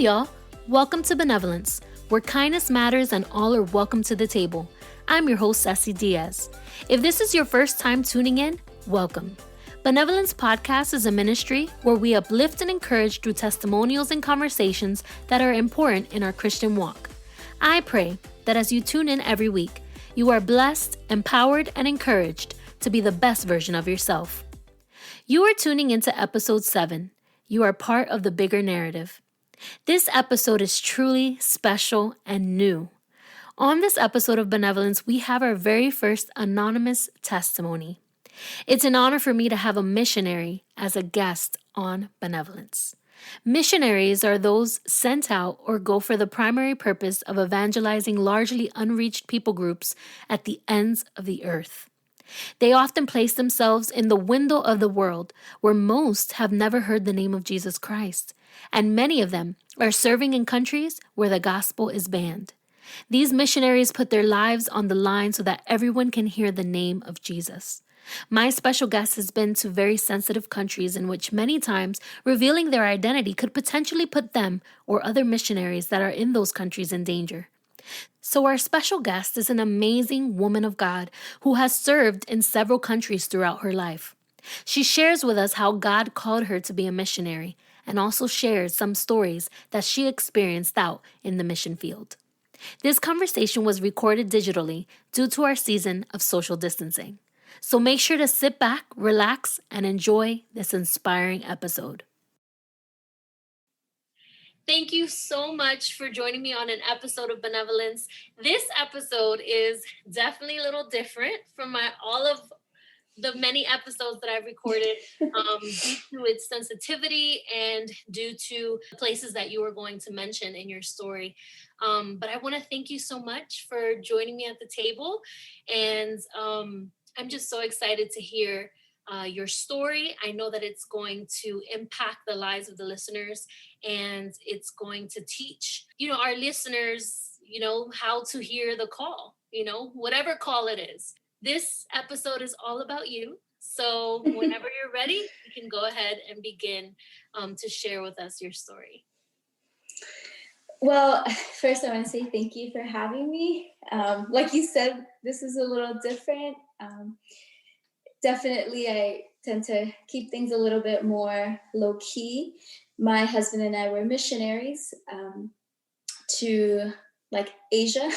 y'all. Welcome to Benevolence, where kindness matters and all are welcome to the table. I'm your host, Ceci Diaz. If this is your first time tuning in, welcome. Benevolence Podcast is a ministry where we uplift and encourage through testimonials and conversations that are important in our Christian walk. I pray that as you tune in every week, you are blessed, empowered, and encouraged to be the best version of yourself. You are tuning into episode 7. You are part of the bigger narrative. This episode is truly special and new. On this episode of Benevolence, we have our very first anonymous testimony. It's an honor for me to have a missionary as a guest on Benevolence. Missionaries are those sent out or go for the primary purpose of evangelizing largely unreached people groups at the ends of the earth. They often place themselves in the window of the world where most have never heard the name of Jesus Christ, and many of them are serving in countries where the gospel is banned. These missionaries put their lives on the line so that everyone can hear the name of Jesus. My special guest has been to very sensitive countries in which many times revealing their identity could potentially put them or other missionaries that are in those countries in danger. So our special guest is an amazing woman of God who has served in several countries throughout her life. She shares with us how God called her to be a missionary and also shares some stories that she experienced out in the mission field. This conversation was recorded digitally due to our season of social distancing. So make sure to sit back, relax, and enjoy this inspiring episode. Thank you so much for joining me on an episode of Benevolence. This episode is definitely a little different from all of the many episodes that I've recorded due to its sensitivity and due to places that you were going to mention in your story. But I want to thank you so much for joining me at the table. And I'm just so excited to hear your story. I know that it's going to impact the lives of the listeners, and it's going to teach, our listeners, how to hear the call, whatever call it is. This episode is all about you. So whenever you're ready, you can go ahead and begin to share with us your story. Well, first I want to say thank you for having me. Like you said, this is a little different. Definitely, I tend to keep things a little bit more low key. My husband and I were missionaries to Asia,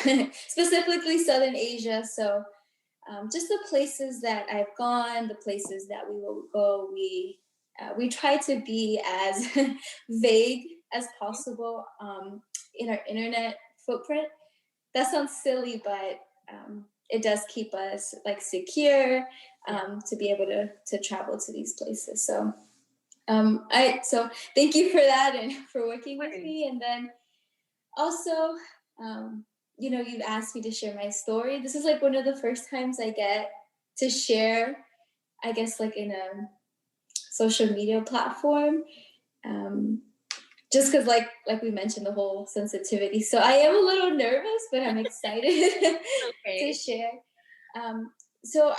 specifically Southern Asia. So just the places that I've gone, the places that we will go, we try to be as vague as possible in our internet footprint. That sounds silly, but it does keep us secure to be able to travel to these places. So so thank you for that and for working with me. And then also, you've asked me to share my story. This is one of the first times I get to share, I guess, in a social media platform. Just because, like we mentioned, the whole sensitivity. So I am a little nervous, but I'm excited to share. So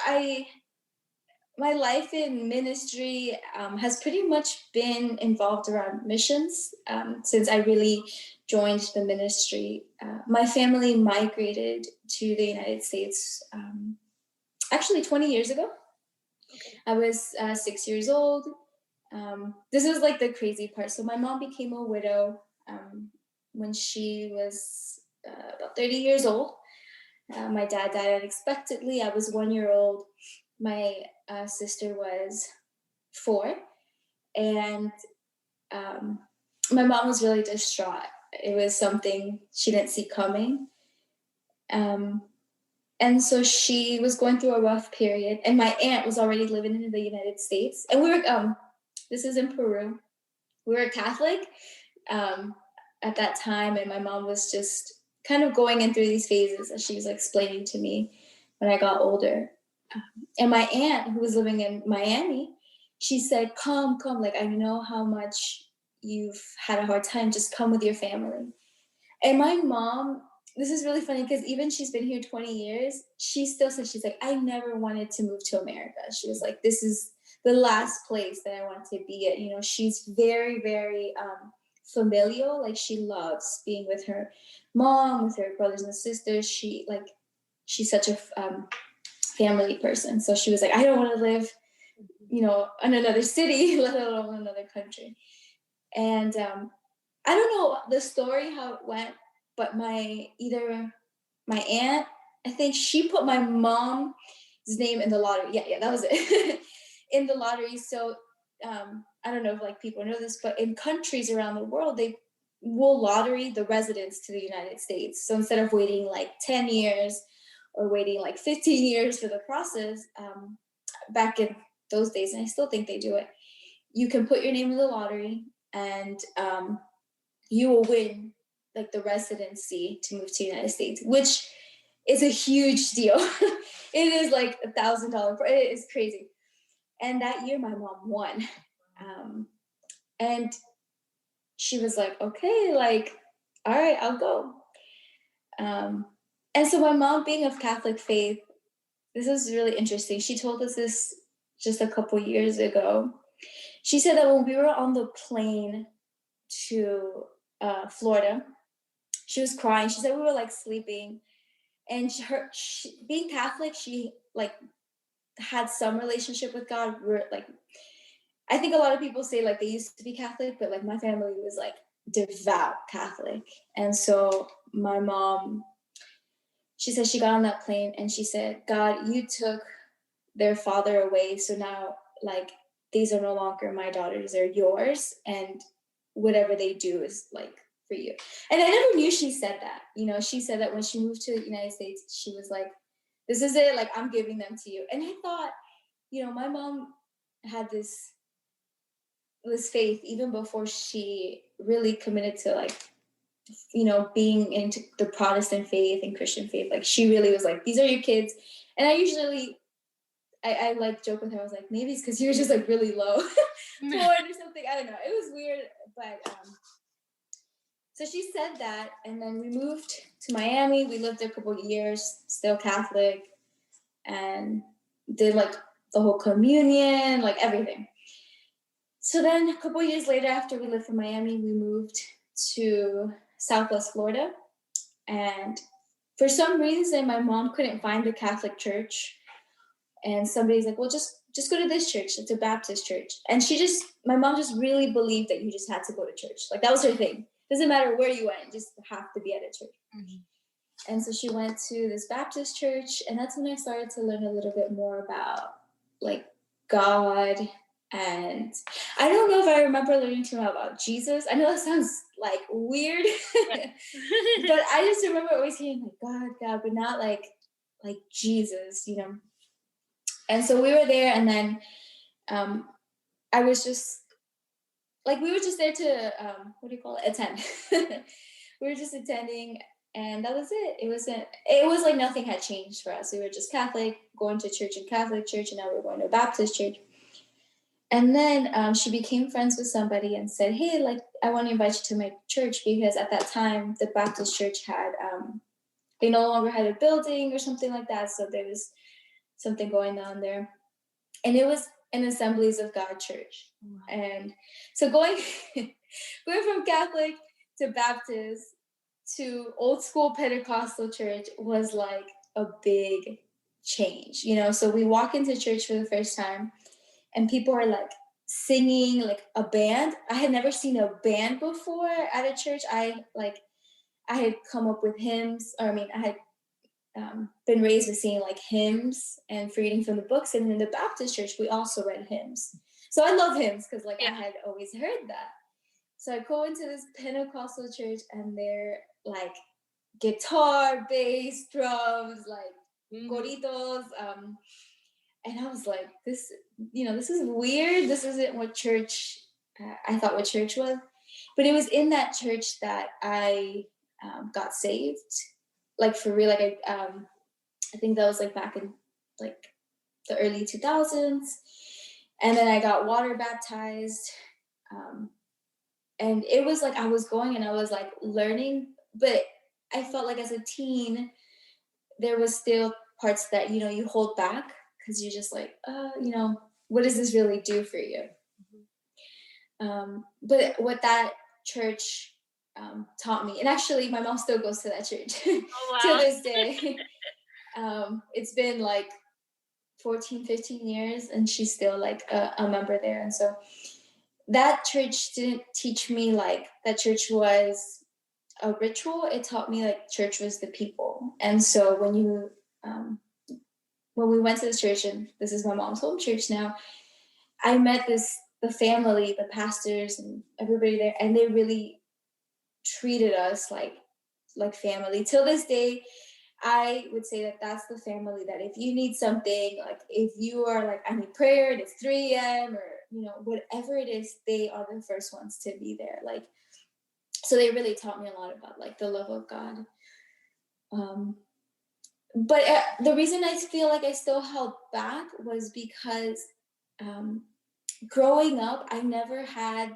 my life in ministry has pretty much been involved around missions since I really joined the ministry. My family migrated to the United States actually 20 years ago. Okay. I was 6 years old. This is the crazy part. So my mom became a widow when she was about 30 years old. My dad died unexpectedly. I was 1 year old. My sister was 4. And my mom was really distraught. It was something she didn't see coming. And so she was going through a rough period. And my aunt was already living in the United States. And we were... this is in Peru. We were Catholic at that time, and my mom was just kind of going in through these phases as she was explaining to me when I got older. And my aunt, who was living in Miami, she said, come, I know how much you've had a hard time, just come with your family. And my mom, this is really funny because even she's been here 20 years, she still says, she's I never wanted to move to America. She was this is the last place that I want to be at. She's very, very familial. Like she loves being with her mom, with her brothers and sisters. She's such a family person. So she was like, I don't want to live, in another city, let alone another country. And I don't know the story how it went, but my aunt, I think she put my mom's name in the lottery. Yeah, that was it. In the lottery. So I don't know if like people know this, but in countries around the world, they will lottery the residents to the United States. So instead of waiting like 10 years or waiting like 15 years for the process, back in those days, and I still think they do it, you can put your name in the lottery and you will win like the residency to move to the United States, which is a huge deal. It is like $1,000. It is crazy. And that year my mom won. And she was like, okay, like, all right, I'll go. And so my mom, being of Catholic faith, this is really interesting. She told us this just a couple years ago. She said that when we were on the plane to Florida, she was crying. She said we were like sleeping, and being Catholic, she like had some relationship with God. We're like, I think a lot of people say like they used to be Catholic, but like my family was like devout Catholic. And so my mom, she said she got on that plane and she said, God, you took their father away. So now like these are no longer my daughters, they're yours. And whatever they do is like for you. And I never knew she said that. She said that when she moved to the United States, she was like, this is it. Like, I'm giving them to you. And I thought, my mom had this faith even before she really committed to like, being into the Protestant faith and Christian faith. Like she really was like, these are your kids. And I usually, I like joke with her. I was like, maybe it's because you were just like really low born or something. I don't know. It was weird. But so she said that. And then we moved to Miami. We lived there a couple of years, still Catholic, and did like the whole communion, like everything. So then a couple of years later, after we lived in Miami, we moved to Southwest Florida. And for some reason, my mom couldn't find a Catholic church. And somebody's like, well, just go to this church. It's a Baptist church. And my mom just really believed that you just had to go to church. Like that was her thing. Doesn't matter where you went, you just have to be at a church. Mm-hmm. And so she went to this Baptist church. And that's when I started to learn a little bit more about like God. And I don't know if I remember learning too much about Jesus. I know that sounds like weird, but I just remember always hearing like God, but not like Jesus, And so we were there, and then I was just like, we were just there to attend. We were just attending, and that was it. It was like nothing had changed for us. We were just Catholic, going to church in Catholic church, and now we're going to a Baptist church. And then she became friends with somebody and said, hey, like, I want to invite you to my church, because at that time, the Baptist church had, they no longer had a building or something like that. So there was something going on there. And it was an Assemblies of God church. Wow. And so going from Catholic to Baptist to old school Pentecostal church was like a big change, So we walk into church for the first time, and people are like singing like a band. I had never seen a band before at a church. I had come up with hymns, I had been raised with singing like hymns and reading from the books. And in the Baptist church, we also read hymns. So I love hymns because I had always heard that. So I go into this Pentecostal church, and they're like guitar, bass, drums, like corridos, and I was like, this is weird. This isn't what church, I thought what church was. But it was in that church that I got saved. Like for real, like I think that was like back in like the early 2000s. And then I got water baptized. And it was like I was going and I was like learning, but I felt like as a teen, there was still parts that, you hold back. Because you're just like, what does this really do for you? Mm-hmm. But what that church taught me. And actually, my mom still goes to that church Oh, to wow. this day. It's been like 14, 15 years, and she's still like a member there. And so that church didn't teach me like that church was a ritual. It taught me like church was the people. And so when we went to this church, and this is my mom's home church now, I met the family, the pastors and everybody there, and they really treated us like family. Till this day, I would say that that's the family that if you need something, like if you are like, I need prayer and it's 3 a.m. or, whatever it is, they are the first ones to be there. Like, so they really taught me a lot about like the love of God. But the reason I feel like I still held back was because growing up, I never had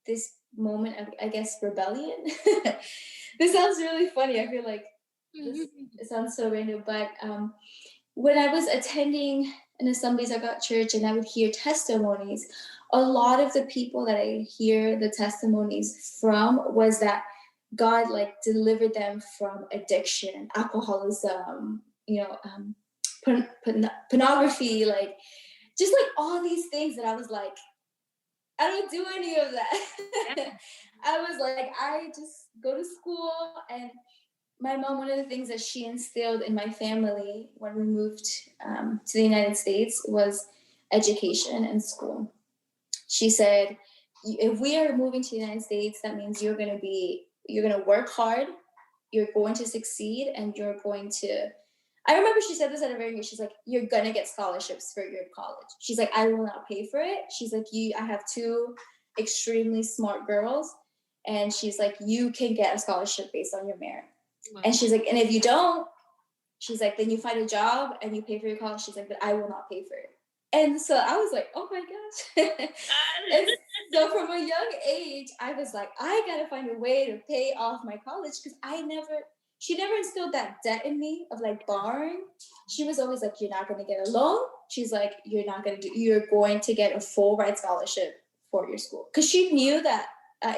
this moment of, I guess, rebellion. This sounds really funny. I feel like it sounds so random, but when I was attending an Assemblies of God church and I would hear testimonies, a lot of the people that I hear the testimonies from was that God like delivered them from addiction, alcoholism, pornography, like just like all these things that I was like, I don't do any of that. I was like, I just go to school. And my mom, one of the things that she instilled in my family when we moved to the United States was education and school. She said, if we are moving to the United States, that means you're going to work hard, you're going to succeed, and you're going to, I remember she said this at a very young age. She's like, you're going to get scholarships for your college. She's like, I will not pay for it. She's like, I have 2 extremely smart girls. And she's like, you can get a scholarship based on your merit. Wow. And she's like, and if you don't, she's like, then you find a job and you pay for your college. She's like, but I will not pay for it. And so I was like, oh my gosh. And so from a young age, I was like, I got to find a way to pay off my college, because she never instilled that debt in me of like borrowing. She was always like, you're not going to get a loan. She's like, you're going to get a full ride scholarship for your school. Because she knew that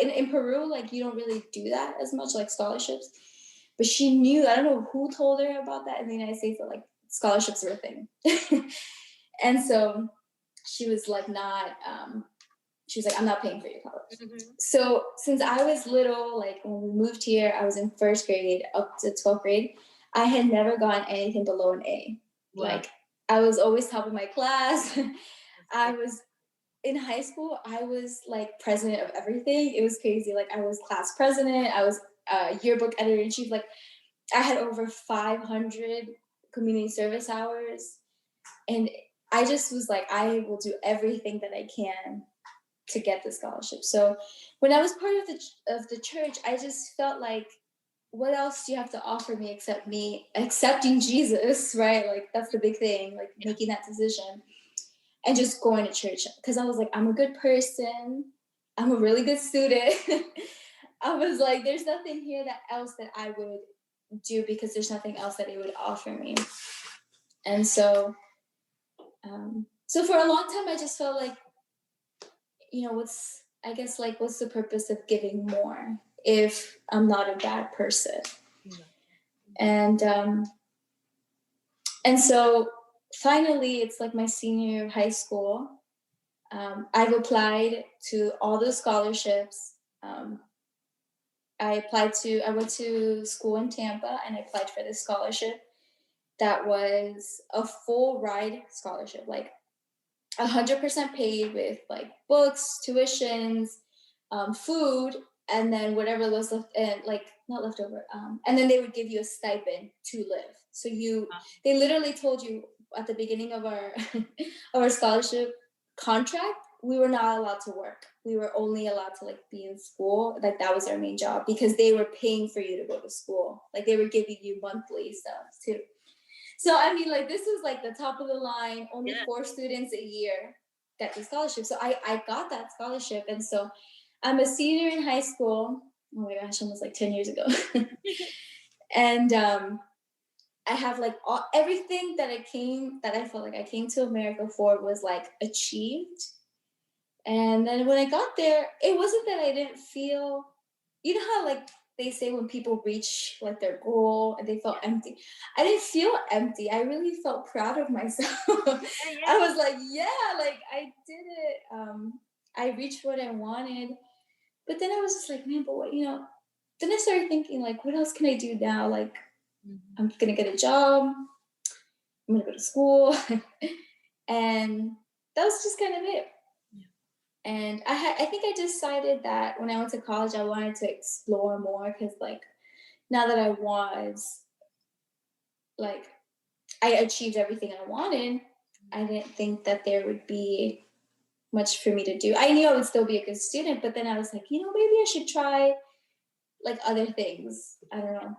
in Peru, like you don't really do that as much, like scholarships. But she knew, I don't know who told her about that in the United States, that like scholarships were a thing. And so she was like, she was like, I'm not paying for your college. Mm-hmm. So since I was little, like when we moved here, I was in 1st grade up to 12th grade. I had never gotten anything below an A. Wow. Like I was always top of my class. I was in high school. I was like president of everything. It was crazy. Like I was class president. I was yearbook editor-in-chief. Like I had over 500 community service hours. And I just was like, I will do everything that I can to get the scholarship. So when I was part of the church, I just felt like, what else do you have to offer me except me accepting Jesus, right? Like that's the big thing, like making that decision and just going to church. Because I was like, I'm a good person. I'm a really good student. I was like, there's nothing here else that I would do, because there's nothing else that it would offer me. And so for a long time, I just felt like, what's the purpose of giving more if I'm not a bad person? Yeah. And so finally, it's like my senior year of high school. I've applied to all the scholarships. I went to school in Tampa and I applied for this scholarship that was a full ride scholarship, like 100% paid with like books, tuitions, food, and then whatever was left, and like not leftover. And then they would give you a stipend to live. So they literally told you at the beginning of our of our scholarship contract, we were not allowed to work. We were only allowed to like be in school. Like that was our main job, because they were paying for you to go to school. Like they were giving you monthly stuff too. So, I mean, like, this is, like, the top of the line. Only 4 students a year get the scholarship. So, I got that scholarship. And so, I'm a senior in high school. Oh, my gosh, almost, like, 10 years ago. And I have, like, everything that I felt like I came to America for was, like, achieved. And then when I got there, it wasn't that I didn't feel you know how like they say when people reach like their goal and they felt empty. I didn't feel empty. I really felt proud of myself. I was like, yeah, like I did it. I reached what I wanted. But then I was just like, man, but what, then I started thinking like, what else can I do now? Like, I'm gonna get a job. I'm gonna go to school. And that was just kind of it. And I think I decided that when I went to college, I wanted to explore more because, like, now that I was, like, I achieved everything I wanted, I didn't think that there would be much for me to do. I knew I would still be a good student, but then I was like, maybe I should try, like, other things. I don't know.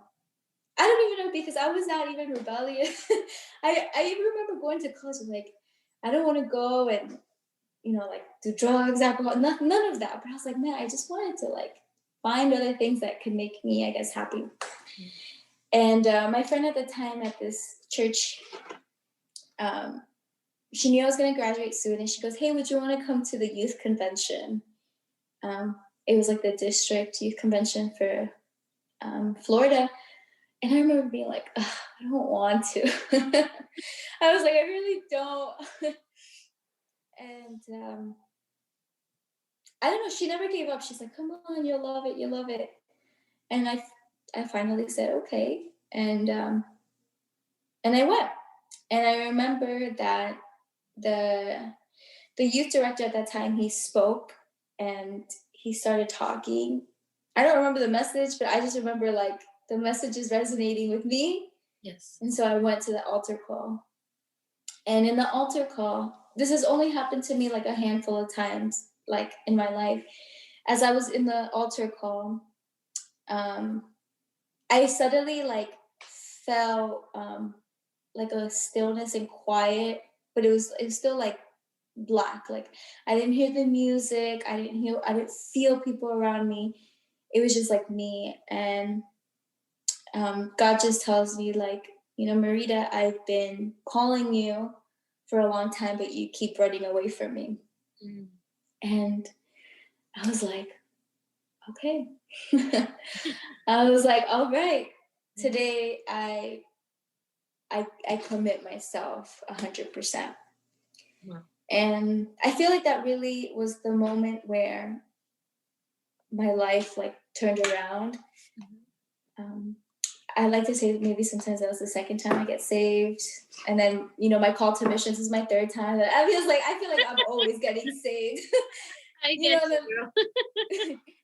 I don't even know because I was not even rebellious. I even remember going to college and, like, I don't want to go and like do drugs, alcohol, none of that. But I was like, man, I just wanted to like find other things that could make me, I guess, happy. And my friend at the time at this church, she knew I was going to graduate soon. And she goes, hey, would you want to come to the youth convention? It was like the district youth convention for Florida. And I remember being like, I don't want to. I was like, I really don't. And I don't know, she never gave up. She's like, come on, you'll love it, you'll love it. And I finally said, okay. And I went. And I remember that the youth director at that time, he spoke and he started talking. I don't remember the message, but I just remember like the message is resonating with me. Yes. And so I went to the altar call. And in the altar call, this has only happened to me like a handful of times, like in my life. As I was in the altar call, I suddenly like felt like a stillness and quiet, but it was still like black. Like I didn't hear the music. I didn't feel people around me. It was just like me. And God just tells me like, Marita, I've been calling you for a long time, but you keep running away from me. And I was like, okay. I was like, all right, today I commit myself 100%. Wow. And I feel like that really was the moment where my life like turned around. I like to say that maybe sometimes that was the second time I get saved. And then, my call to missions is my third time. I feel like I'm always getting saved. I get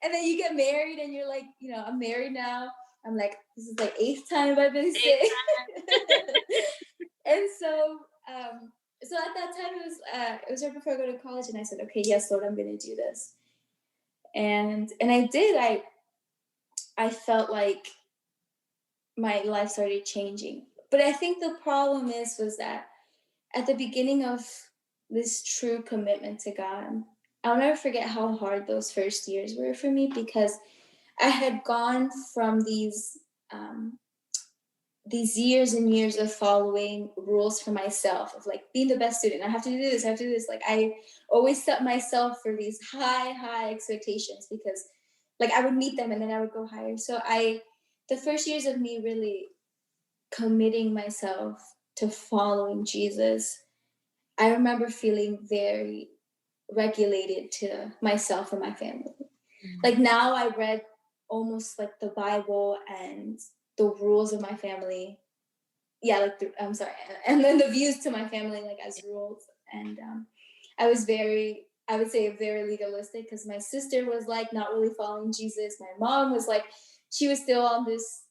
and then you get married and you're like, I'm married now. I'm like, this is like 8th time I've been saved. And so at that time it was right before I go to college, and I said, okay, yes, Lord, I'm going to do this. And I did. I felt like my life started changing. But I think the problem was that at the beginning of this true commitment to God, I'll never forget how hard those first years were for me, because I had gone from these years and years of following rules for myself, of like being the best student. I have to do this, I have to do this. Like I always set myself for these high expectations, because like I would meet them and then I would go higher. So the first years of me really committing myself to following Jesus, I remember feeling very regulated to myself and my family. Like now I read almost like the Bible and the rules of my family. Yeah, like I'm sorry. And then the views to my family like as rules. And I was I would say very legalistic, because my sister was like not really following Jesus. My mom was like, she was still on this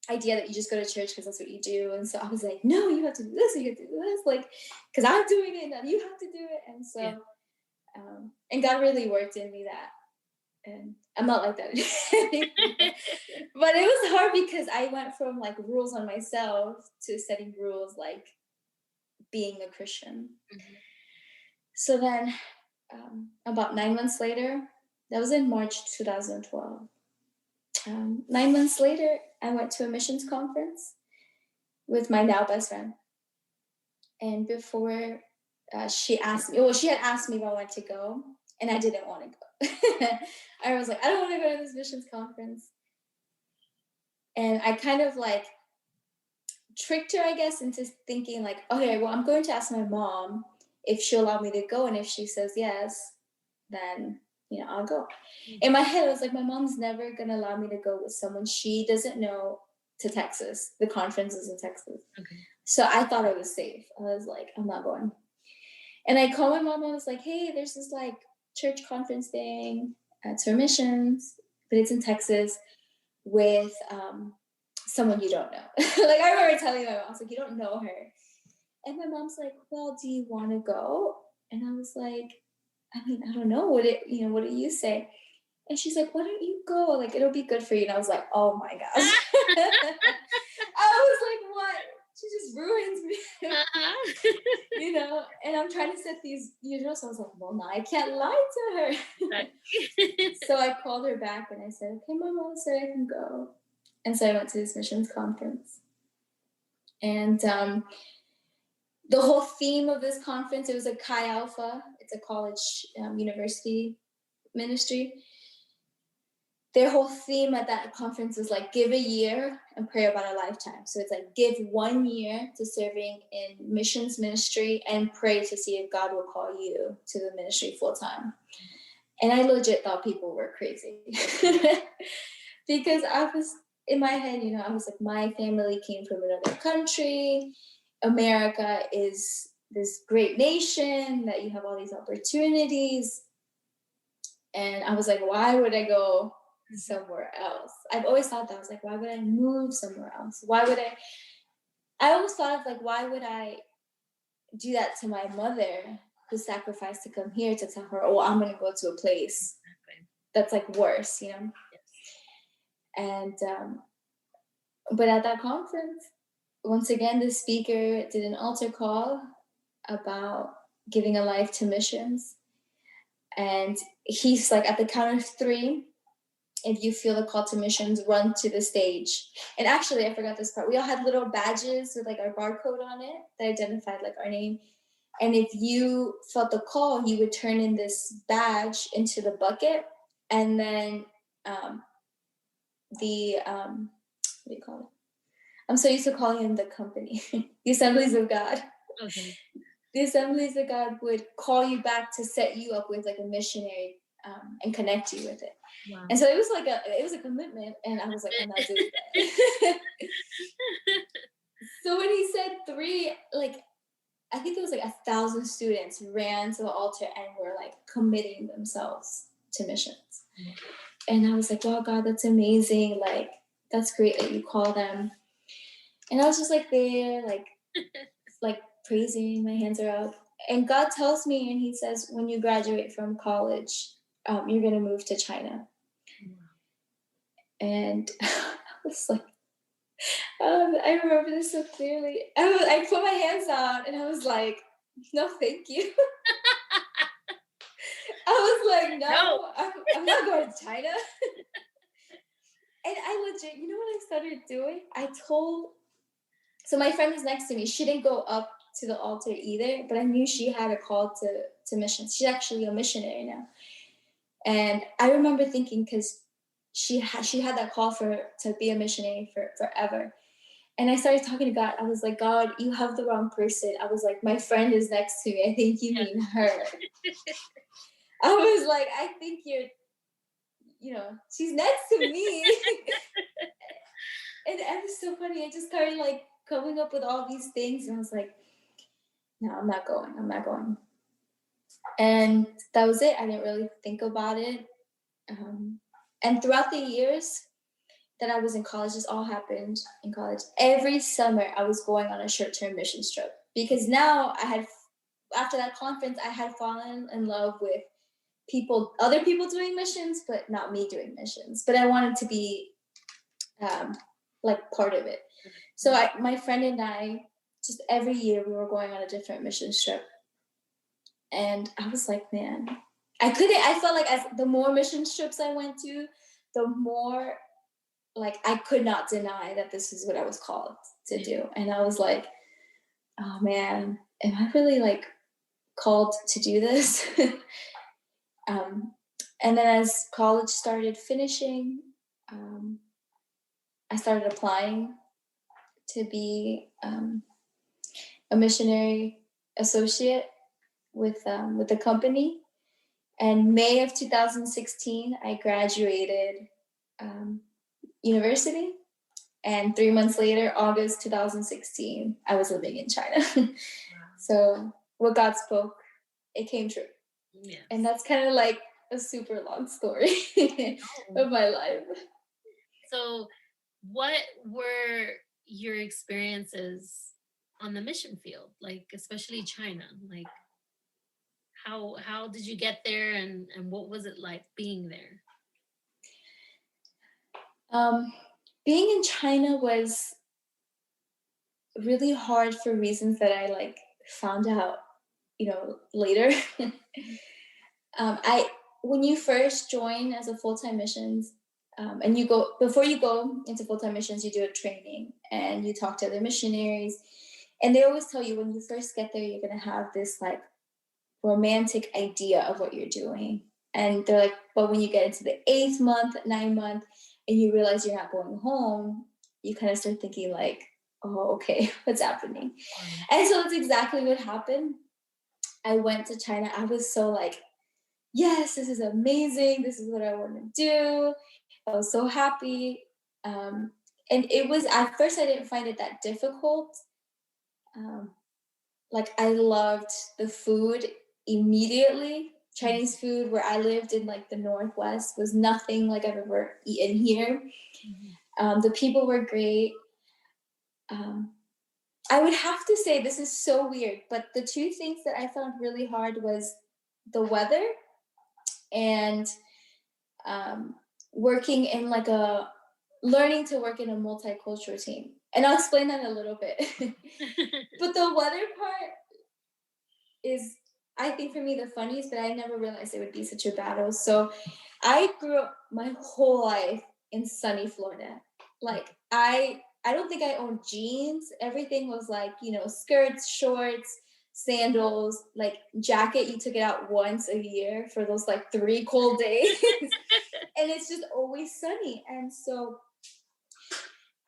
idea that you just go to church because that's what you do. And so I was like, no, you have to do this, you have to do this, like, because I'm doing it and you have to do it. And so and God really worked in me that. And I'm not like that anymore. But it was hard because I went from like rules on myself to setting rules like being a Christian. So then about 9 months later, that was in March 2012. 9 months later, I went to a missions conference with my now best friend. And before she had asked me if I wanted to go. And I didn't want to go. I was like, I don't want to go to this missions conference. And I kind of like tricked her, I guess, into thinking like, okay, well, I'm going to ask my mom if she'll allow me to go. And if she says yes, then, I'll go. In my head, I was like, my mom's never going to allow me to go with someone she doesn't know to Texas. The conference is in Texas. Okay. So I thought I was safe. I was like, I'm not going. And I called my mom and I was like, hey, there's this like church conference thing. It's for missions, but it's in Texas with someone you don't know. Like I remember telling my mom, I was like, you don't know her. And my mom's like, well, do you want to go? And I was like, I mean, I don't know. What do you say? And she's like, why don't you go? Like, it'll be good for you. And I was like, oh my gosh. I was like, what? She just ruins me. And I'm trying to set these usual. So I was like, well, now I can't lie to her. So I called her back and I said, okay, my mom said I can go. And so I went to this missions conference. And the whole theme of this conference, it was a Chi Alpha. It's a college university ministry. Their whole theme at that conference was like, give a year and pray about a lifetime. So it's like, give 1 year to serving in missions ministry and pray to see if God will call you to the ministry full time. And I legit thought people were crazy because I was in my head, I was like, my family came from another country. America is this great nation that you have all these opportunities. And I was like, why would I go somewhere else? I've always thought that. I was like, why would I move somewhere else? I always thought of like, why would I do that to my mother who sacrificed to come here to tell her, oh, I'm going to go to a place that's like worse, Yes. And, but at that conference, once again, the speaker did an altar call about giving a life to missions. And he's like, at the count of 3, if you feel the call to missions, run to the stage. And actually, I forgot this part. We all had little badges with like our barcode on it that identified like our name. And if you felt the call, you would turn in this badge into the bucket. And then what do you call it? I'm so used to calling him the company, the Assemblies of God. Okay. The Assemblies of God would call you back to set you up with like a missionary and connect you with it. Wow. And so it was a commitment, and I was like, I'm not doing that. So when he said 3, like I think it was like 1,000 students ran to the altar and were like committing themselves to missions. Mm-hmm. And I was like, wow, God, that's amazing. Like, that's great that you call them. And I was just like there, like praising, my hands are up. And God tells me, and he says, when you graduate from college, you're going to move to China. And I was like, I remember this so clearly. I put my hands out and I was like, no, thank you. I was like, no. I'm not going to China. And I legit, you know what I started doing? So my friend was next to me. She didn't go up to the altar either, but I knew she had a call to missions. She's actually a missionary now. And I remember thinking, because she had that call to be a missionary forever. And I started talking to God. I was like, God, you have the wrong person. I was like, my friend is next to me. I think you mean her. I was like, I think she's next to me. And it was so funny. I just started like coming up with all these things. And I was like, no, I'm not going. And that was it. I didn't really think about it. And throughout the years that I was in college, this all happened in college. Every summer I was going on a short-term mission trip, because now after that conference, I had fallen in love with other people doing missions, but not me doing missions. But I wanted to be like part of it. So my friend and I, just every year we were going on a different mission trip. And I was like, man, I felt like as the more mission trips I went to, the more like I could not deny that this is what I was called to do. And I was like, oh man, am I really like called to do this? And then as college started finishing, I started applying to be a missionary associate with the company. And May of 2016, I graduated university. And 3 months later, August 2016, I was living in China. Wow. So what God spoke, it came true. Yes. And that's kind of like a super long story of my life. So what were your experiences on the mission field, like especially China? Like how did you get there, and what was it like being there? Being in China was really hard for reasons that I found out, later. When you first join as a full-time missions, and before you go into full-time missions, you do a training and you talk to other missionaries, and they always tell you when you first get there, you're gonna have this like romantic idea of what you're doing, and they're like, but when you get into the 8th month, 9th month, and you realize you're not going home, you kind of start thinking like, oh, okay, what's happening? And so that's exactly what happened. I went to China. I was so like, yes, this is amazing. This is what I want to do. I was so happy. And it was, at first I didn't find it that difficult. Like I loved the food immediately. Chinese food where I lived in like the Northwest was nothing like I've ever eaten here. The people were great. I would have to say, this is so weird, but the two things that I found really hard was the weather and working in learning to work in a multicultural team. And I'll explain that in a little bit. But the weather part is, I think for me, the funniest, but I never realized it would be such a battle. So I grew up my whole life in sunny Florida. Like I don't think I owned jeans. Everything was like, skirts, shorts, sandals, like jacket. You took it out once a year for those like 3 cold days. And it's just always sunny. And so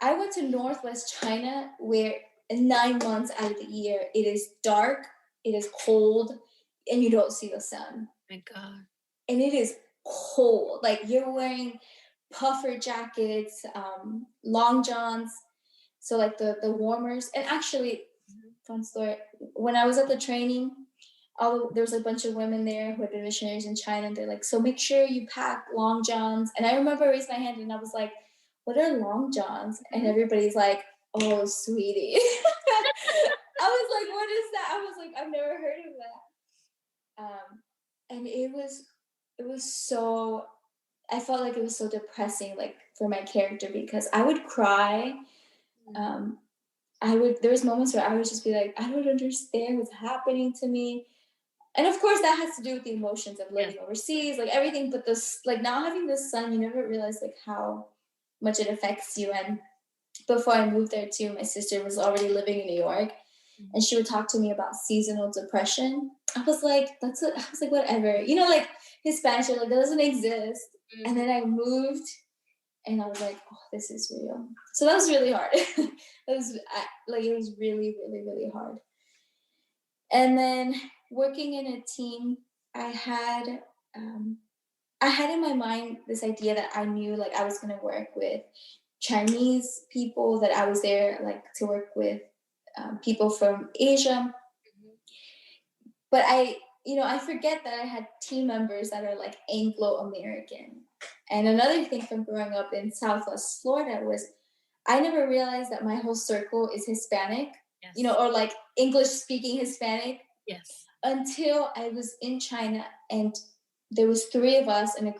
I went to Northwest China where 9 months out of the year, it is dark, it is cold, and you don't see the sun. My God. And it is cold. Like you're wearing puffer jackets, long johns, so like the warmers. And actually, fun story, when I was at the training, there was a bunch of women there who had been missionaries in China, and they're like, so make sure you pack long johns. And I remember I raised my hand and I was like, what are long johns? And everybody's like, oh, sweetie. I was like, what is that? I was like, I've never heard of that. And it was so, I felt like it was so depressing, like for my character, because I would cry. There was moments where I would just be like, I don't understand what's happening to me. And of course that has to do with the emotions of living overseas, like everything, but this, like now having the sun, you never realize like how much it affects you. And before I moved there too, my sister was already living in New York, and she would talk to me about seasonal depression. I was like, whatever, like Hispanic, like that doesn't exist. And then I moved and I was like, oh, this is real. So that was really hard. It was really, really, really hard. And then working in a team, I had in my mind this idea that I knew like I was going to work with Chinese people, that I was there like to work with people from Asia. But I forget that I had team members that are like Anglo-American. And another thing from growing up in Southwest Florida was I never realized that my whole circle is Hispanic, or like English-speaking Hispanic. Yes. Until I was in China and there was 3 of us in a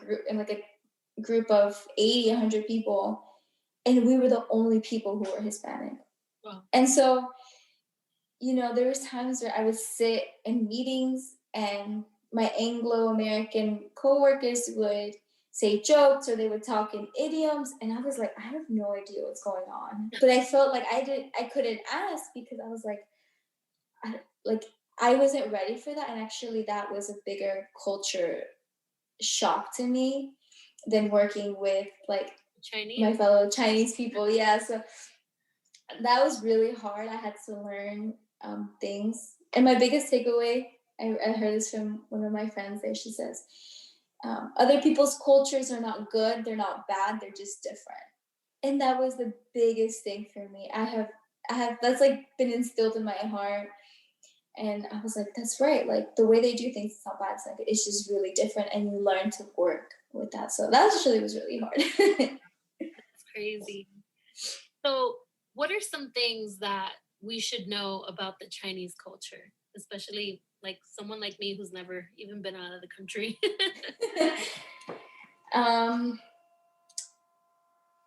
group of 80, 100 people, and we were the only people who were Hispanic. Wow. And so, there was times where I would sit in meetings and my Anglo-American coworkers would say jokes or they would talk in idioms, and I was like, I have no idea what's going on. But I felt like I couldn't ask because I was like, I wasn't ready for that. And actually that was a bigger culture shock to me than working with like Chinese? My fellow Chinese people. Yeah, so that was really hard. I had to learn things. And my biggest takeaway, I heard this from one of my friends there. She says, other people's cultures are not good, they're not bad, they're just different. And that was the biggest thing for me. I have that's like been instilled in my heart. And I was like, that's right. Like the way they do things is not bad. It's like it's just really different, and you learn to work with that. So that actually was really hard. That's crazy. So what are some things that we should know about the Chinese culture, especially like someone like me who's never even been out of the country?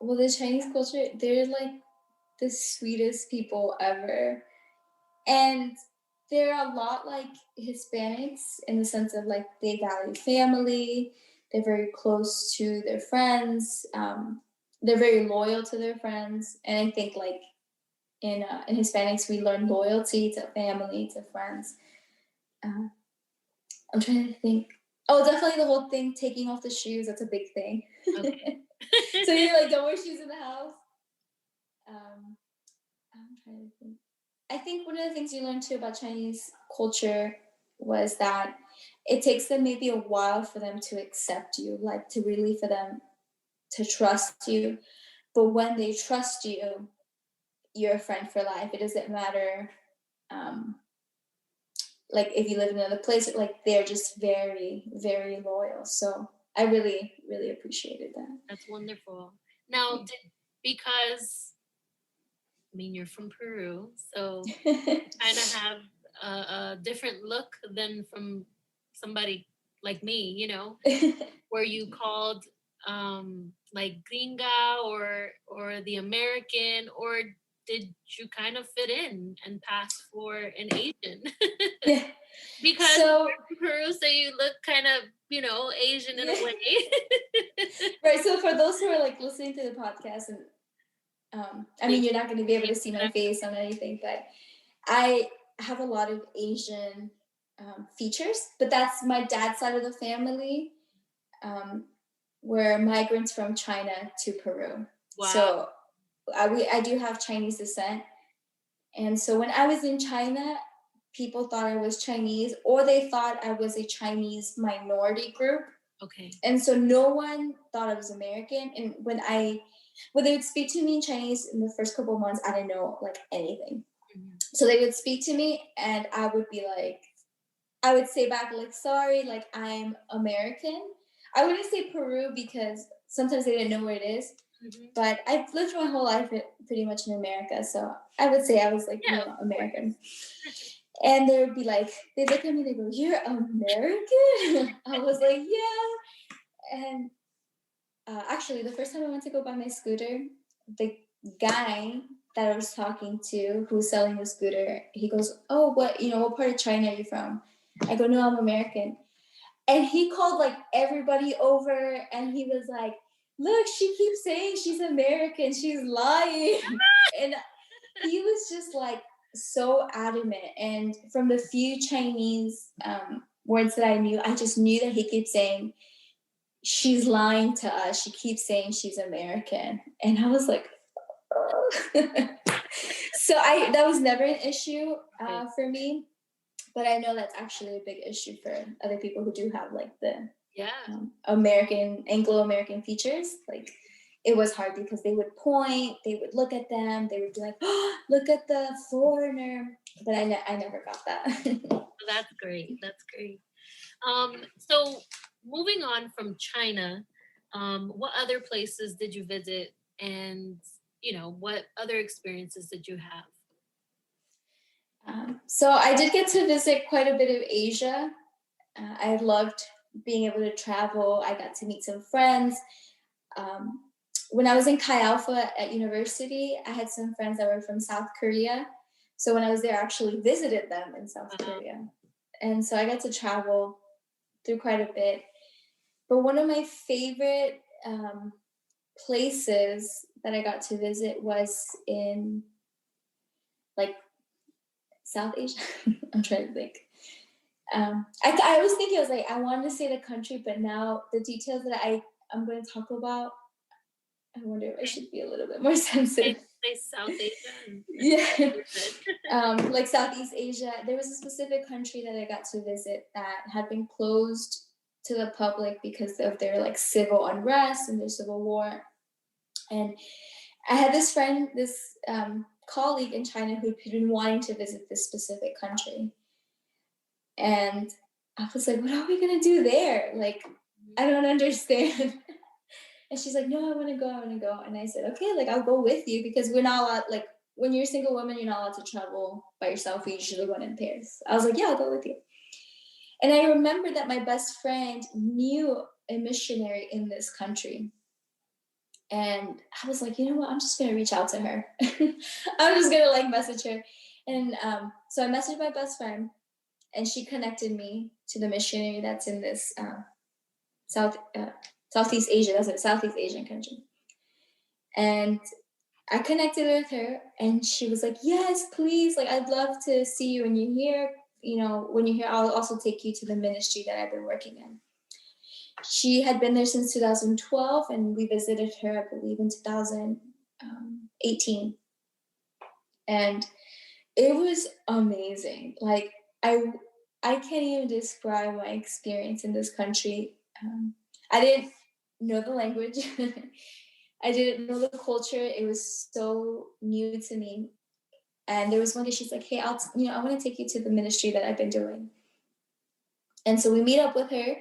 Well, the Chinese culture, they're like the sweetest people ever. And they're a lot like Hispanics in the sense of like they value family, they're very close to their friends, they're very loyal to their friends. And I think like in Hispanics, we learn loyalty to family, to friends. I'm trying to think. Oh, definitely the whole thing, taking off the shoes. That's a big thing. Okay. So you're like, don't wear shoes in the house. I'm trying to think. I think one of the things you learn too about Chinese culture was that it takes them maybe a while for them to accept you, like to really for them to trust you. But when they trust you, you're a friend for life. It doesn't matter like if you live in another place, like they're just very, very loyal. So I really, really appreciated that. That's wonderful. Now, because I mean, you're from Peru, so you kind of have a different look than from somebody like me, you know, where you called like gringa or the American, or did you kind of fit in and pass for an Asian? Yeah. Because so, Peru, so you look kind of, you know, Asian in a way. Right. So for those who are like listening to the podcast, and I mean, you're not going to be able to see my face on anything, but I have a lot of Asian features. But that's my dad's side of the family. Were migrants from China to Peru. Wow. So I do have Chinese descent. And so when I was in China, people thought I was Chinese, or they thought I was a Chinese minority group. Okay. And so no one thought I was American. And when they would speak to me in Chinese in the first couple of months, I didn't know like anything. Mm-hmm. So they would speak to me and I would be like, I would say back like, sorry, like I'm American. I wouldn't say Peru because sometimes they didn't know where it is. Mm-hmm. But I've lived my whole life pretty much in America. So I would say I was like, American. And they would be like, they look at me, they go, you're American? I was like, yeah. And actually, the first time I went to go buy my scooter, the guy that I was talking to who was selling the scooter, he goes, oh, what part of China are you from? I go, no, I'm American. And he called like everybody over and he was like, look, she keeps saying she's American. She's lying. And he was just like so adamant. And from the few Chinese words that I knew, I just knew that he kept saying, she's lying to us. She keeps saying she's American. And I was like, oh. So that was never an issue for me. But I know that's actually a big issue for other people who do have like the Anglo-American features. Like it was hard because they would point, they would look at them, they would be like, oh, look at the foreigner. But I never got that. That's great. That's great. So moving on from China, what other places did you visit, and what other experiences did you have? So I did get to visit quite a bit of Asia. I loved being able to travel. I got to meet some friends. When I was in Chi Alpha at university, I had some friends that were from South Korea. So when I was there, I actually visited them in South Korea. And so I got to travel through quite a bit. But one of my favorite places that I got to visit was in like South Asia. I'm trying to think. I was thinking, I was like, I wanted to say the country, but now the details that I'm going to talk about, I wonder if I should be a little bit more sensitive. Say South Asia. Yeah. Like Southeast Asia. There was a specific country that I got to visit that had been closed to the public because of their like civil unrest and their civil war. And I had this friend, this colleague in China who'd been wanting to visit this specific country. And I was like, what are we going to do there? Like, I don't understand. And she's like, no, I want to go. And I said, okay, like, I'll go with you because we're not allowed, like, when you're a single woman, you're not allowed to travel by yourself. We usually go in pairs. I was like, yeah, I'll go with you. And I remember that my best friend knew a missionary in this country. And I was like, you know what? I'm just going to reach out to her. I'm just going to like message her. And so I messaged my best friend and she connected me to the missionary that's in this Southeast Asia. That's a Southeast Asian country. And I connected with her and she was like, yes, please. Like, I'd love to see you when you're here. You know, when you're here, I'll also take you to the ministry that I've been working in. She had been there since 2012 and we visited her, I believe, in 2018. And it was amazing. Like, I can't even describe my experience in this country. I didn't know the language. I didn't know the culture. It was so new to me. And there was one day she's like, hey, I want to take you to the ministry that I've been doing. And so we meet up with her.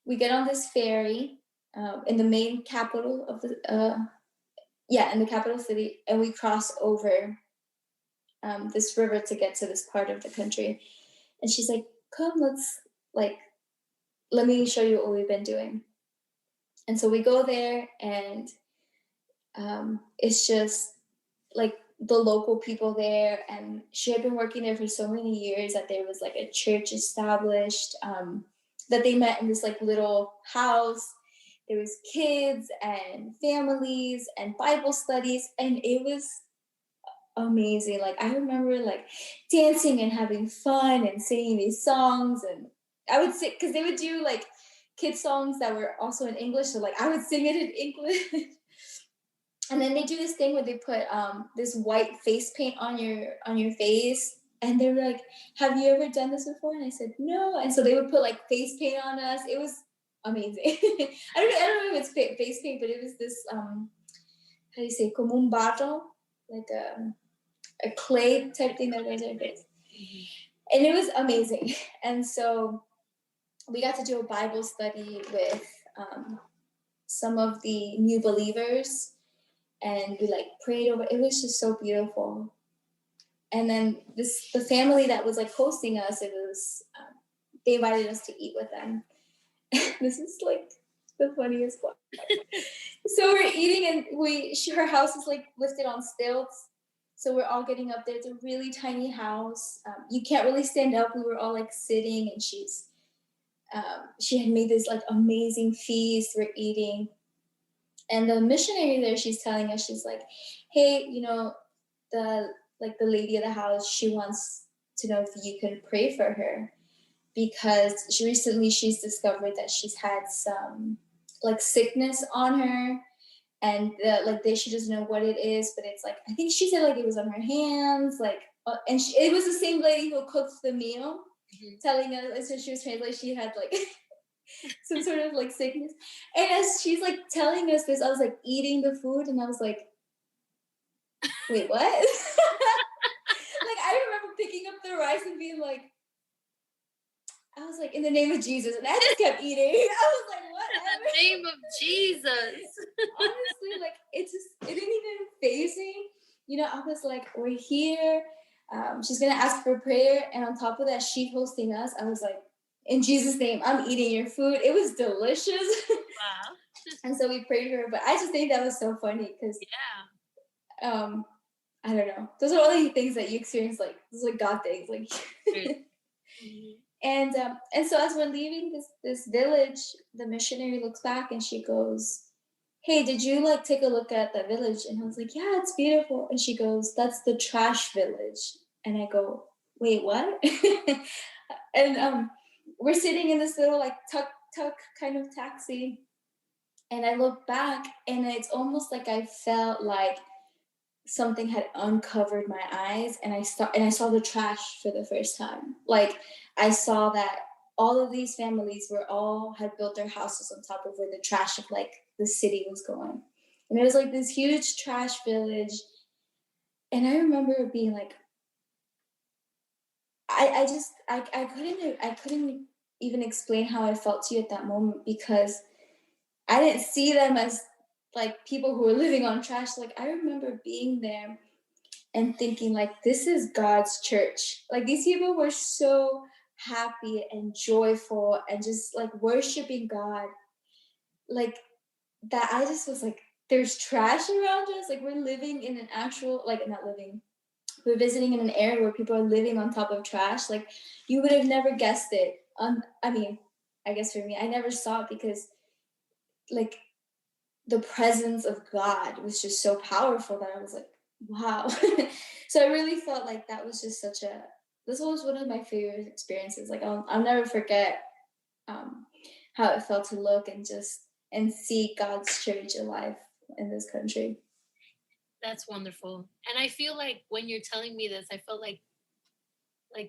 We get on this ferry in the main capital of in the capital city. And we cross over this river to get to this part of the country. And she's like, come, let me show you what we've been doing. And so we go there and it's just like the local people there. And she had been working there for so many years that there was like a church established, that they met in this like little house. There was kids and families and Bible studies. And it was amazing. Like, I remember like dancing and having fun and singing these songs. And I would sing, because they would do like kids songs that were also in English. So like I would sing it in English. And then they do this thing where they put this white face paint on your face. And they were like, have you ever done this before? And I said, no. And so they would put like face paint on us. It was amazing. I don't know if it's face paint, but it was this, how do you say, como un barro, like a clay type thing that goes on your face. And it was amazing. And so we got to do a Bible study with some of the new believers. And we like prayed over. It was just so beautiful. And then the family that was like hosting us, it was they invited us to eat with them. This is like the funniest part. So we're eating and her house is like lifted on stilts. So we're all getting up there. It's a really tiny house. You can't really stand up. We were all like sitting, and she had made this like amazing feast. We're eating. And the missionary there, she's telling us, she's like, hey, you know, the lady of the house, she wants to know if you can pray for her, because she's discovered that she's had some like sickness on her, and she doesn't know what it is, but it's like, I think she said like it was on her hands, like, and it was the same lady who cooked the meal, telling us, so she was translating, she had like some sort of like sickness. And as she's like telling us this, I was like eating the food and I was like, wait, what? Like, I remember picking up the rice and being like, I was like, in the name of Jesus. And I just kept eating. I was like, whatever. In the name of Jesus. Honestly, like, it didn't even faze me. You know, I was like, we're here. She's going to ask for prayer. And on top of that, she hosting us. I was like, in Jesus' name, I'm eating your food. It was delicious. Wow. And so we prayed for her. But I just think that was so funny because, I don't know. Those are all the things that you experience, like, those are like God things. Like, and so as we're leaving this village, the missionary looks back and she goes, hey, did you like take a look at that village? And I was like, yeah, it's beautiful. And she goes, that's the trash village. And I go, wait, what? And we're sitting in this little like tuk kind of taxi, and I look back, and it's almost like I felt like something had uncovered my eyes, and I saw the trash for the first time. Like, I saw that all of these families had built their houses on top of where the trash of like the city was going. And it was like this huge trash village. And I remember being like, I couldn't even explain how I felt to you at that moment, because I didn't see them as like people who were living on trash. Like, I remember being there and thinking like, this is God's church. Like, these people were so happy and joyful and just like worshiping God. Like, that I just was like, there's trash around us. Like, we're living in an actual, like, not living, we're visiting in an area where people are living on top of trash. Like, you would have never guessed it. I mean, I guess for me, I never saw it, because like the presence of God was just so powerful that I was like, wow. So I really felt like that was just this was one of my favorite experiences. Like, I'll never forget how it felt to look and see God's church alive in this country. That's wonderful. And I feel like when you're telling me this, I felt like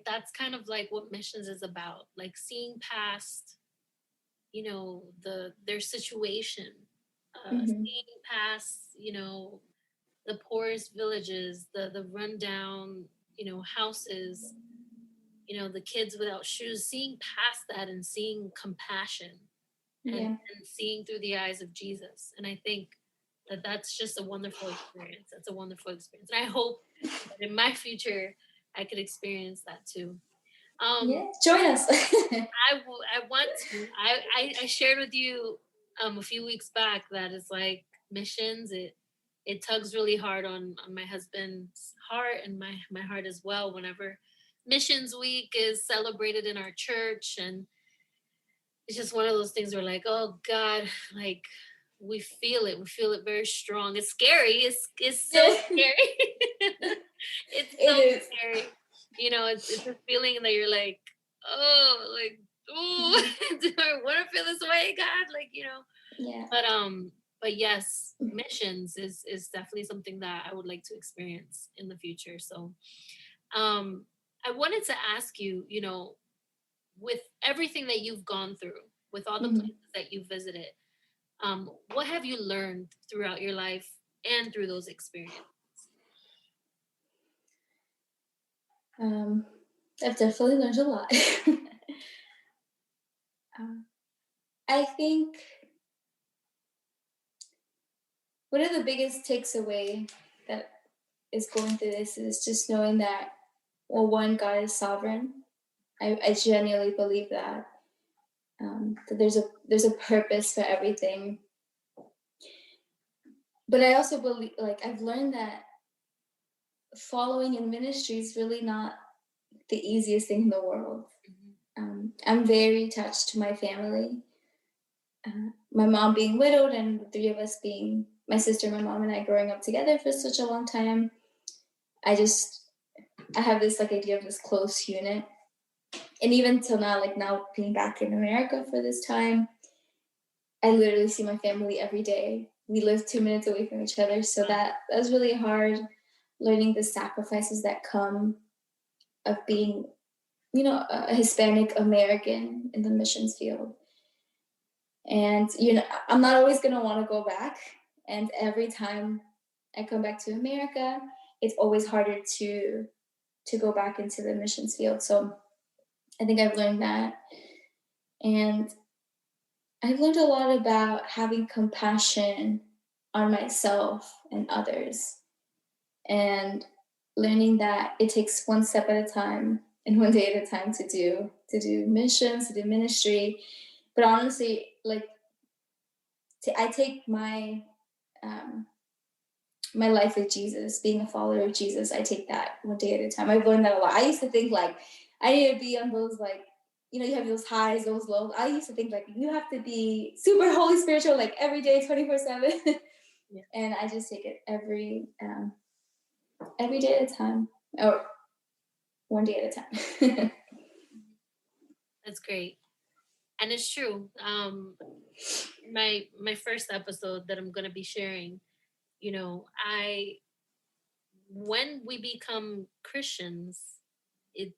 that's kind of like what missions is about, like seeing past, their situation, seeing past, the poorest villages, the rundown, houses, the kids without shoes, seeing past that and seeing compassion and seeing through the eyes of Jesus. And I think that's just a wonderful experience. That's a wonderful experience. And I hope that in my future I could experience that too. Join us. I want to. I shared with you a few weeks back that it's like missions. It tugs really hard on my husband's heart and my heart as well. Whenever Missions Week is celebrated in our church, and it's just one of those things where like, oh God, like we feel it very strong. It's scary. It's so scary. It's so scary. It's a feeling that you're like, oh, like, oh, do I want to feel this way, God? Like, Yeah. But yes, missions is definitely something that I would like to experience in the future. So I wanted to ask you, with everything that you've gone through, with all the places that you've visited, what have you learned throughout your life and through those experiences? I've definitely learned a lot. I think one of the biggest takes away that is going through this is just knowing that, well, one, God is sovereign. I genuinely believe that. That there's a purpose for everything. But I also believe, like, I've learned that following in ministry is really not the easiest thing in the world. I'm very attached to my family. My mom being widowed, and the three of us being my sister, my mom, and I growing up together for such a long time. I have this like idea of this close unit. And even till now, like now being back in America for this time, I literally see my family every day. We live 2 minutes away from each other. So that was really hard, learning the sacrifices that come of being, a Hispanic American in the missions field. And, I'm not always going to want to go back. And every time I come back to America, it's always harder to go back into the missions field. So I think I've learned that. And I've learned a lot about having compassion on myself and others, and learning that it takes one step at a time and one day at a time to do missions, to do ministry. But honestly, like, I take my my life with Jesus, being a follower of Jesus, I take that one day at a time. I've learned that a lot. I used to think like I need to be on those, like, you have those highs, those lows. I used to think like you have to be super holy spiritual, like every day, 24/7. Yeah. And I just take it every day at a time, or one day at a time. That's great. And it's true. My first episode that I'm going to be sharing, you know, when we become Christians, it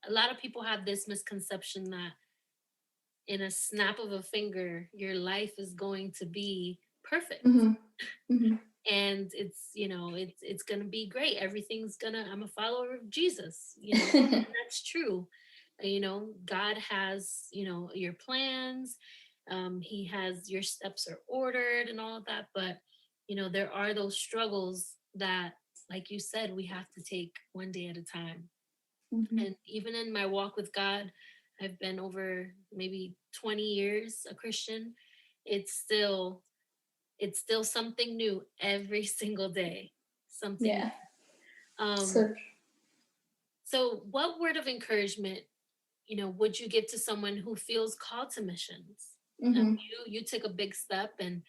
a lot of people have this misconception that in a snap of a finger, your life is going to be perfect. Mm-hmm. Mm-hmm. And it's gonna be great. I'm a follower of Jesus, and that's true. God has, your plans. He has your steps are ordered and all of that, but there are those struggles that, like you said, we have to take one day at a time. Mm-hmm. And even in my walk with God, I've been over maybe 20 years a Christian. it's still it's still something new every single day. Something. Yeah. um so what word of encouragement would you give to someone who feels called to missions? Mm-hmm. You took a big step, and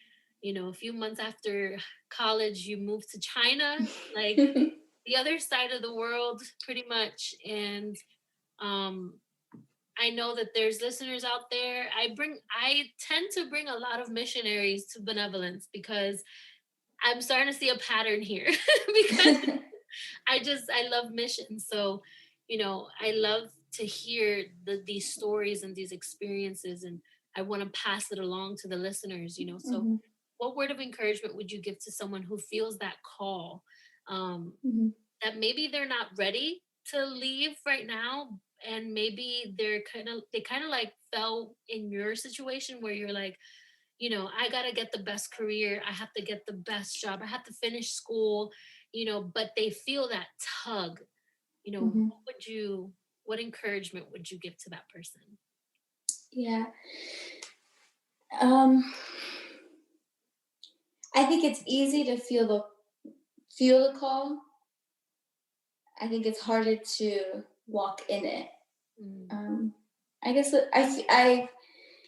a few months after college you moved to China, like the other side of the world pretty much. And um I know that there's listeners out there. I tend to bring a lot of missionaries to Benevolence because I'm starting to see a pattern here. Because I love missions. So, I love to hear these stories and these experiences, and I want to pass it along to the listeners. So Mm-hmm. what word of encouragement would you give to someone who feels that call? Um, Mm-hmm. that maybe they're not ready to leave right now, and maybe they kind of like fell in your situation where you're like, I got to get the best career, I have to get the best job, I have to finish school, but they feel that tug. Mm-hmm. What encouragement would you give to that person? Yeah. I think it's easy to feel the call. I think it's harder to walk in it. I guess I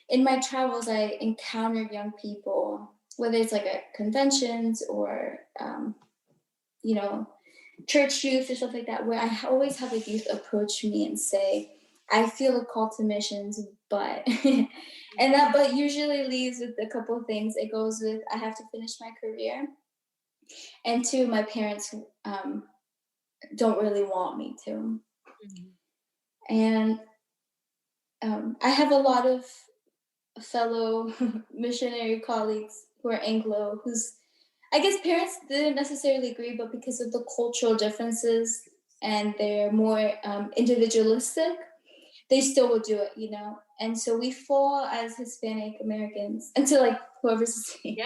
in my travels I encountered young people, whether it's like at conventions or church youth or stuff like that, where I always have a youth approach me and say, I feel a call to missions, but and that but usually leaves with a couple of things. It goes with I have to finish my career, and two, my parents don't really want me to. Mm-hmm. And I have a lot of fellow missionary colleagues who are Anglo, whose I guess parents didn't necessarily agree, but because of the cultural differences and they're more individualistic, they still will do it. And so we fall as Hispanic Americans, and to like whoever's listening,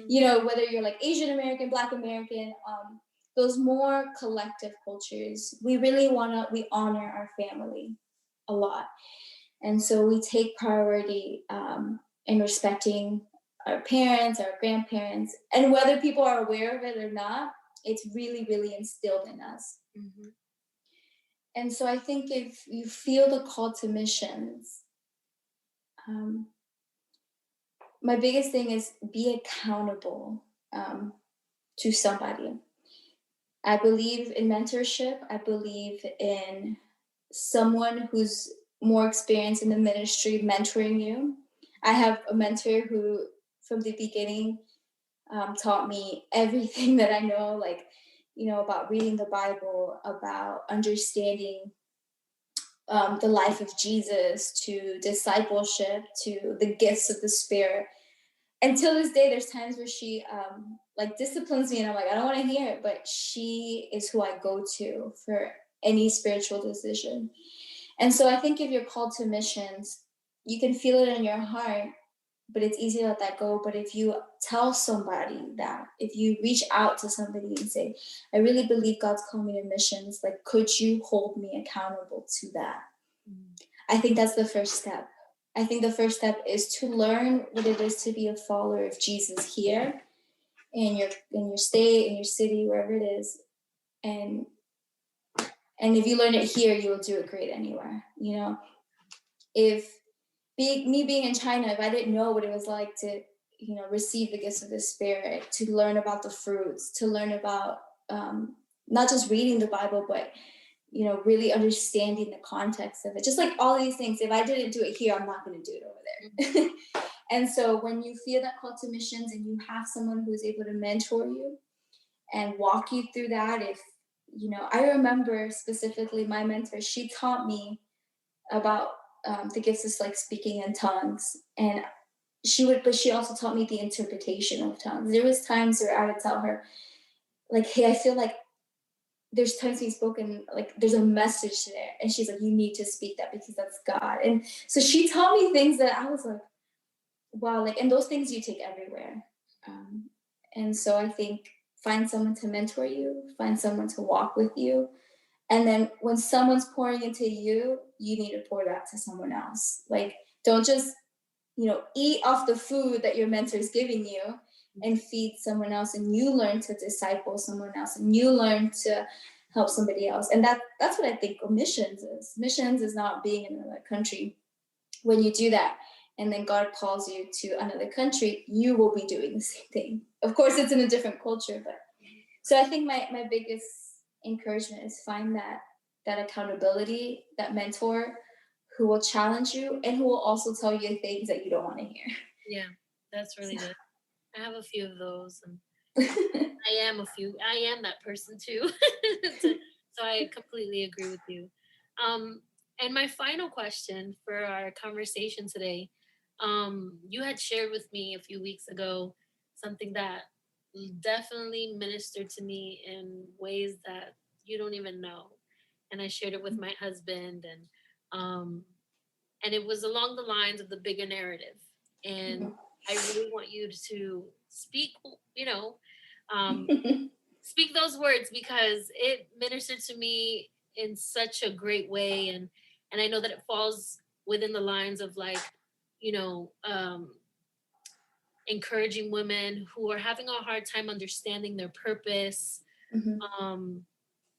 Yeah. whether you're like Asian American, Black American, those more collective cultures, we honor our family a lot. And so we take priority in respecting our parents, our grandparents, and whether people are aware of it or not, it's really, really instilled in us. Mm-hmm. And so I think if you feel the call to missions, my biggest thing is be accountable to somebody. I believe in mentorship. I believe in someone who's more experienced in the ministry mentoring you. I have a mentor who, from the beginning, taught me everything that I know, like, about reading the Bible, about understanding the life of Jesus, to discipleship, to the gifts of the Spirit. Until this day, there's times where she like disciplines me, and I'm like, I don't want to hear it, but she is who I go to for any spiritual decision. And so I think if you're called to missions, you can feel it in your heart, but it's easy to let that go. But if you tell somebody that, if you reach out to somebody and say, I really believe God's calling me to missions, like, could you hold me accountable to that? I think that's the first step. I think the first step is to learn what it is to be a follower of Jesus here in your state, in your city, wherever it is. And if you learn it here, you'll do it great anywhere. If me being in China, if I didn't know what it was like to, receive the gifts of the Spirit, to learn about the fruits, to learn about not just reading the Bible, but really understanding the context of it. Just like all these things, if I didn't do it here, I'm not going to do it over there. And so when you feel that call to missions and you have someone who's able to mentor you and walk you through that, I remember specifically my mentor, she taught me about the gifts of like speaking in tongues. And but she also taught me the interpretation of tongues. There was times where I would tell her, like, hey, I feel like there's times being spoken, like there's a message there. And she's like, you need to speak that because that's God. And so she taught me things that I was like, wow, like, and those things you take everywhere. And so I think find someone to mentor you, find someone to walk with you. And then when someone's pouring into you, you need to pour that to someone else. Like, don't just, eat off the food that your mentor is giving you and feed someone else. And you learn to disciple someone else and you learn to help somebody else. And that's what I think missions is. Missions is not being in another country. When you do that, and then God calls you to another country, you will be doing the same thing. Of course, it's in a different culture, but so I think my biggest encouragement is find that accountability, that mentor who will challenge you and who will also tell you things that you don't want to hear. Yeah, that's really good. I have a few of those, and I am that person too. So I completely agree with you. And my final question for our conversation today, you had shared with me a few weeks ago something that definitely ministered to me in ways that you don't even know. And I shared it with my husband, and it was along the lines of the bigger narrative. And I really want you to speak, speak those words because it ministered to me in such a great way. And I know that it falls within the lines of like, encouraging women who are having a hard time understanding their purpose.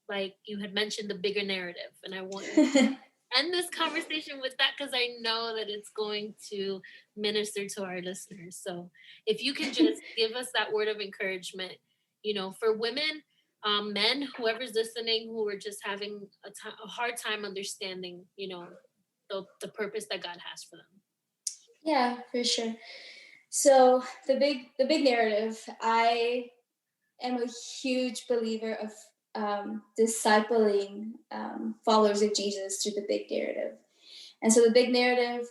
Like you had mentioned the bigger narrative, and I want you to end this conversation with that because I know that it's going to minister to our listeners. So if you can just give us that word of encouragement, for women, men, whoever's listening, who are just having a hard time understanding, the purpose that God has for them. Yeah, for sure. So the big narrative, I am a huge believer of discipling followers of Jesus through the big narrative. And so the big narrative,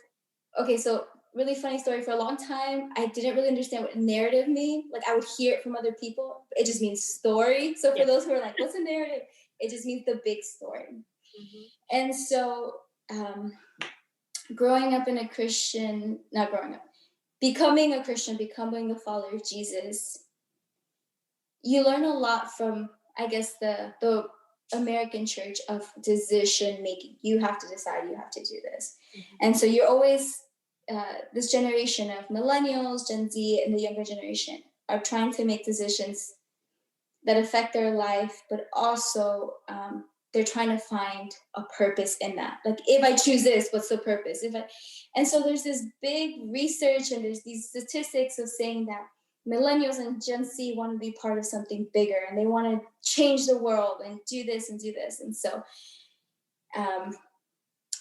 okay, so really funny story. For a long time, I didn't really understand what narrative means. Like I would hear it from other people. It just means story. So for those who are like, what's a narrative? It just means the big story. And so becoming a Christian, becoming a follower of Jesus, you learn a lot from, I guess, the American church of decision making. You have to decide, you have to do this. And so you're always, this generation of millennials, Gen Z, and the younger generation are trying to make decisions that affect their life, but also they're trying to find a purpose in that. Like, if I choose this, what's the purpose? And so there's this big research and there's these statistics of saying that millennials and Gen Z want to be part of something bigger and they want to change the world and do this and do this. And so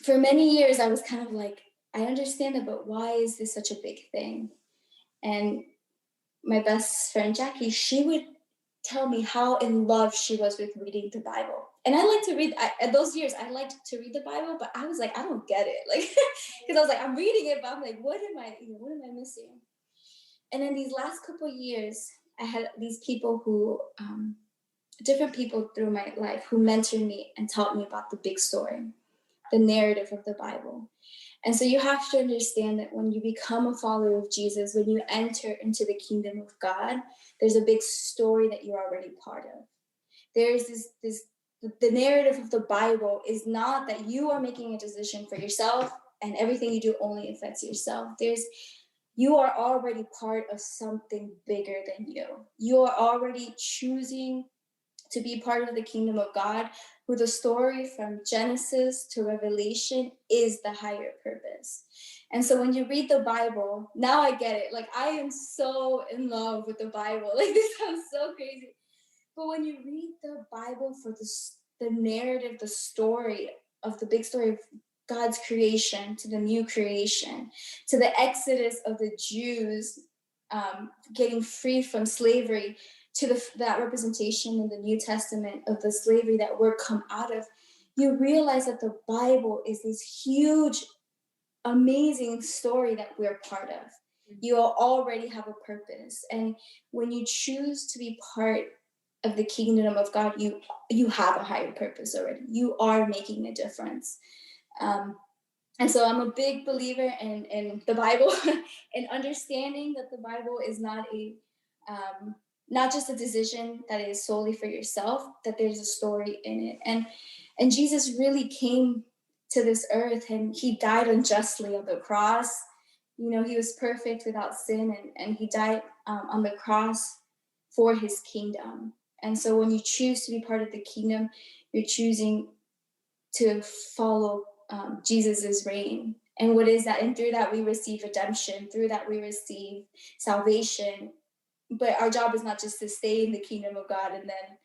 for many years, I was kind of like, I understand it, but why is this such a big thing? And my best friend, Jackie, she would tell me how in love she was with reading the Bible. And I like to read, at those years, I liked to read the Bible, but I was like, I don't get it. Like, because I was like, I'm reading it, but I'm like, what am I missing? And in these last couple of years, I had these people who, different people through my life who mentored me and taught me about the big story, the narrative of the Bible. And so you have to understand that when you become a follower of Jesus, when you enter into the kingdom of God, there's a big story that you're already part of. There's the narrative of the Bible is not that you are making a decision for yourself and everything you do only affects yourself. You are already part of something bigger than you. You are already choosing to be part of the kingdom of God, who the story from Genesis to Revelation is the higher purpose. And so when you read the Bible, now I get it. Like, I am so in love with the Bible. Like, this sounds so crazy. But when you read the Bible for the narrative, the story of the big story of God's creation to the new creation, to the exodus of the Jews getting free from slavery, to that representation in the New Testament of the slavery that we're come out of, you realize that the Bible is this huge, amazing story that we're part of. You already have a purpose. And when you choose to be part of the kingdom of God, you have a higher purpose already. You are making a difference. And so I'm a big believer in the Bible and understanding that the Bible is not just a decision that is solely for yourself, that there's a story in it. And Jesus really came to this earth, and he died unjustly on the cross. You know, he was perfect without sin, and he died on the cross for his kingdom. And so when you choose to be part of the kingdom, you're choosing to follow Jesus's reign. And what is that? And through that we receive redemption. Through that we receive salvation. But our job is not just to stay in the kingdom of God and then,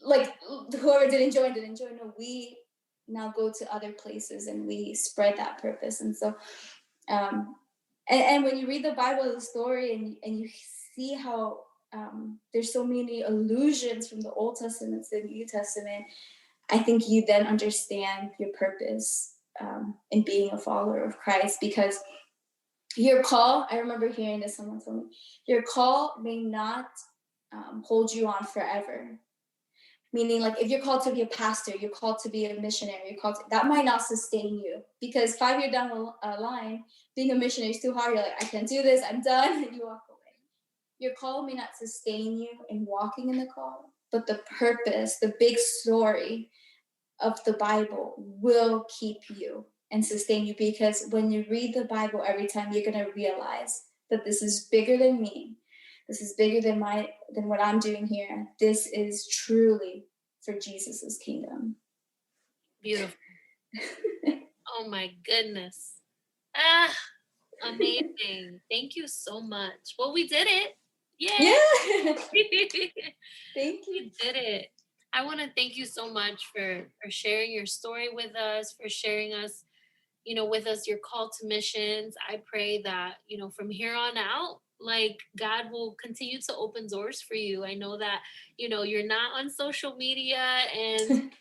like, whoever didn't join. No, we now go to other places and we spread that purpose. And so, and when you read the Bible, the story, and you see how there's so many allusions from the Old Testament to the New Testament, I think you then understand your purpose in being a follower of Christ, because your call, I remember hearing this, someone told me, your call may not hold you on forever. Meaning, like, if you're called to be a pastor, you're called to be a missionary, that might not sustain you, because 5 years down the line, being a missionary is too hard. You're like, I can't do this, I'm done, and you walk away. Your call may not sustain you in walking in the call, but the purpose, the big story of the Bible will keep you and sustain you, because when you read the Bible every time, you're going to realize that this is bigger than me. This is bigger than what I'm doing here. This is truly for Jesus's kingdom. Beautiful. Oh my goodness. Amazing. Thank you so much. Well, we did it. Yay. Yeah. Thank you. We did it. I want to thank you so much for sharing your story with us, for sharing us, with us, your call to missions. I pray that, from here on out, like, God will continue to open doors for you. I know that, you're not on social media, and,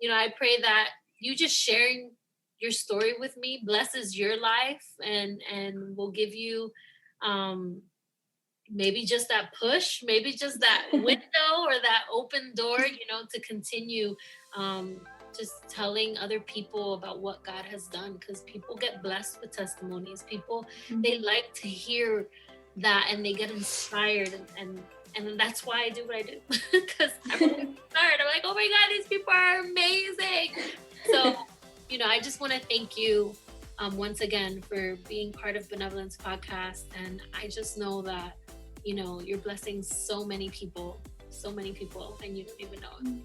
I pray that you just sharing your story with me blesses your life and will give you, maybe just that push, maybe just that window or that open door, to continue just telling other people about what God has done, because people get blessed with testimonies. People, they like to hear that, and they get inspired, and that's why I do what I do, because I'm inspired. I'm like, oh my God, these people are amazing. So, I just want to thank you once again for being part of Benevolence Podcast, and I just know that you're blessing so many people, and you don't even know it.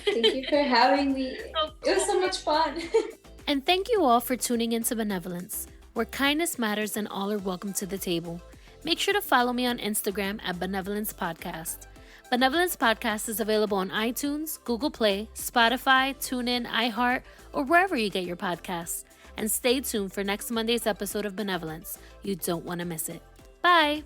Thank you for having me. It was so much fun. And thank you all for tuning into Benevolence, where kindness matters and all are welcome to the table. Make sure to follow me on Instagram at Benevolence Podcast. Benevolence Podcast is available on iTunes, Google Play, Spotify, TuneIn, iHeart, or wherever you get your podcasts. And stay tuned for next Monday's episode of Benevolence. You don't want to miss it. Bye.